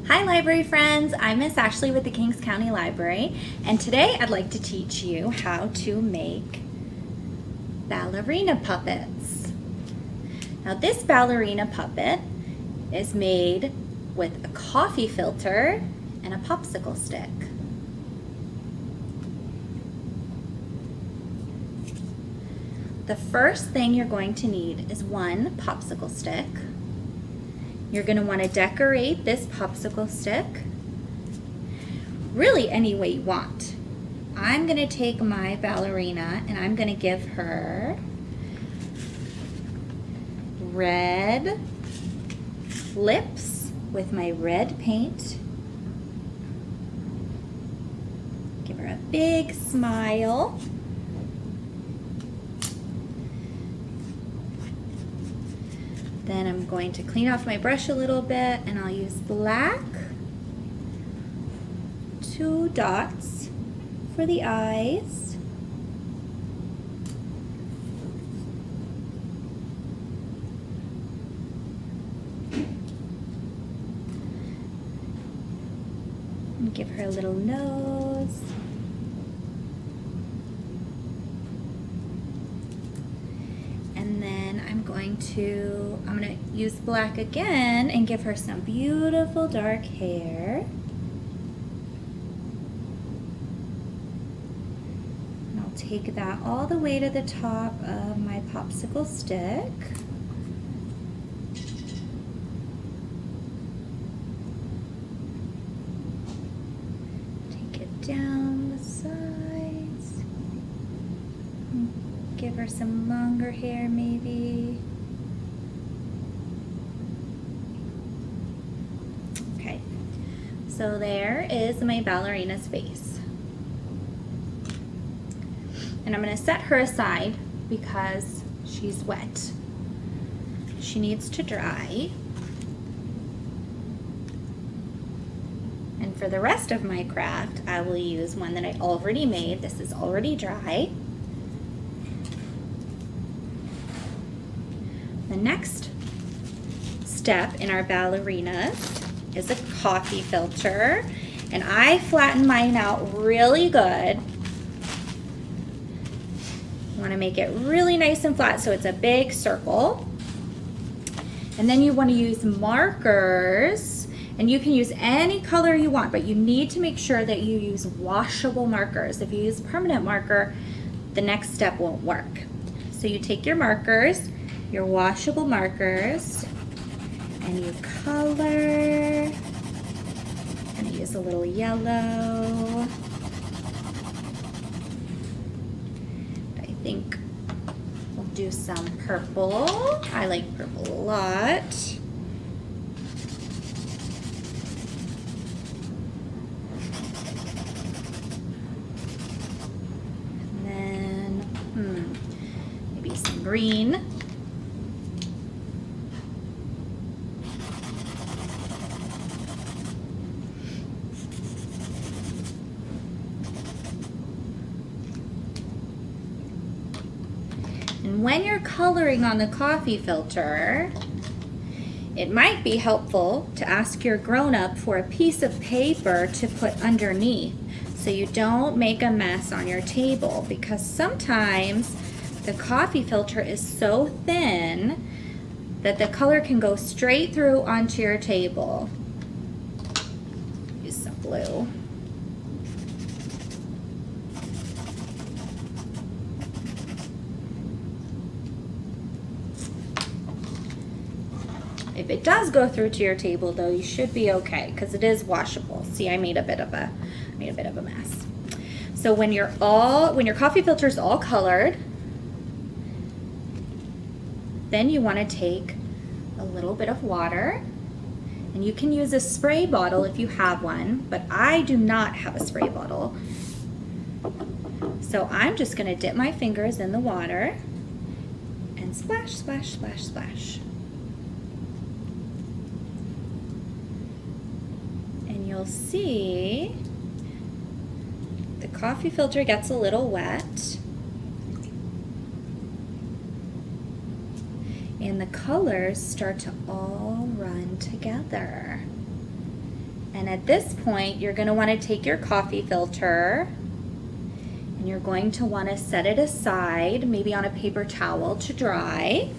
Hi library friends, I'm Miss Ashley with the Kings County Library, and today I'd like to teach you how to make ballerina puppets. Now this ballerina puppet is made with a coffee filter and a popsicle stick. The first thing you're going to need is one popsicle stick. You're going to want to decorate this popsicle stick really any way you want. I'm going to take my ballerina and I'm going to give her red lips with my red paint. Give her a big smile. Then I'm going to clean off my brush a little bit and I'll use black, 2 dots for the eyes. And give her a little nose. And then I'm going to use black again and give her some beautiful dark hair. And I'll take that all the way to the top of my popsicle stick. Take it down the sides. Give her some longer hair maybe. Okay, so there is my ballerina's face. And I'm going to set her aside because she's wet. She needs to dry. And for the rest of my craft, I will use one that I already made. This is already dry. The next step in our ballerinas is a coffee filter, and I flatten mine out really good. You want to make it really nice and flat so it's a big circle. And then you want to use markers, and you can use any color you want, but you need to make sure that you use washable markers. If you use permanent marker, the next step won't work. So you take your markers, your washable markers, and you color. I'm gonna use a little yellow. I think we'll do some purple. I like purple a lot. And then, maybe some green. And when you're coloring on the coffee filter, it might be helpful to ask your grown-up for a piece of paper to put underneath so you don't make a mess on your table, because sometimes the coffee filter is so thin that the color can go straight through onto your table. Use some blue. If it does go through to your table though, you should be okay because it is washable. See, I made a bit of a mess. So when your coffee filter is all colored, then you want to take a little bit of water, and you can use a spray bottle if you have one, but I do not have a spray bottle. So I'm just going to dip my fingers in the water and splash, splash, splash, splash. You'll see the coffee filter gets a little wet and the colors start to all run together. And at this point, you're going to want to take your coffee filter and you're going to want to set it aside, maybe on a paper towel to dry.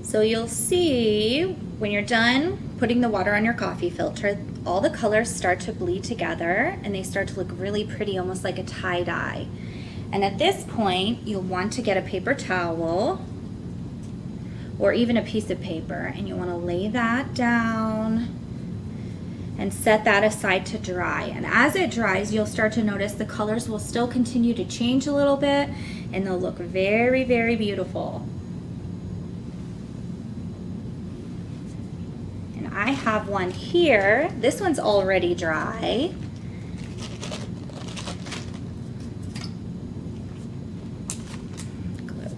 So you'll see when you're done putting the water on your coffee filter, all the colors start to bleed together and they start to look really pretty, almost like a tie-dye. And at this point, you'll want to get a paper towel or even a piece of paper, and you want to lay that down and set that aside to dry. And as it dries, you'll start to notice the colors will still continue to change a little bit and they'll look very, very beautiful. I have one here. This one's already dry. Glue.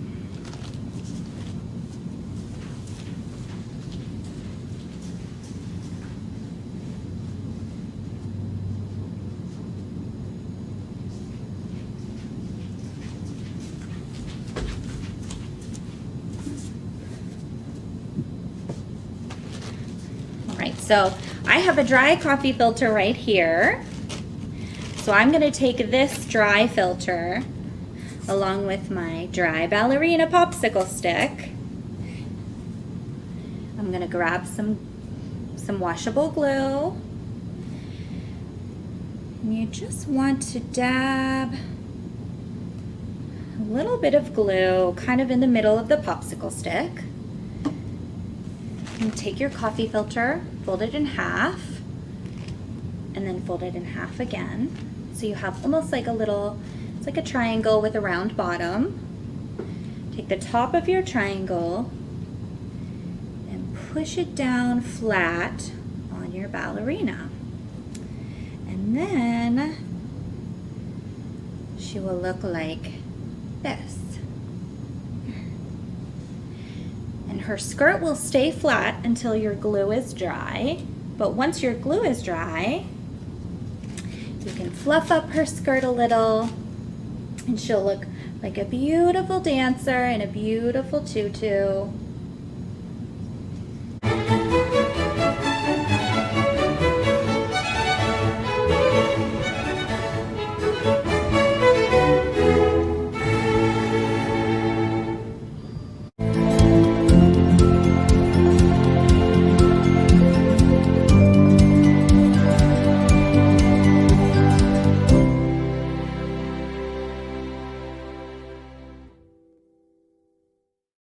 So I have a dry coffee filter right here. So I'm going to take this dry filter along with my dry Ballerina popsicle stick. I'm going to grab some washable glue. And you just want to dab a little bit of glue kind of in the middle of the popsicle stick. And take your coffee filter, fold it in half, and then fold it in half again. So you have almost like a little, it's like a triangle with a round bottom. Take the top of your triangle and push it down flat on your ballerina. And then she will look like this. Her skirt will stay flat until your glue is dry, but once your glue is dry, you can fluff up her skirt a little and she'll look like a beautiful dancer in a beautiful tutu.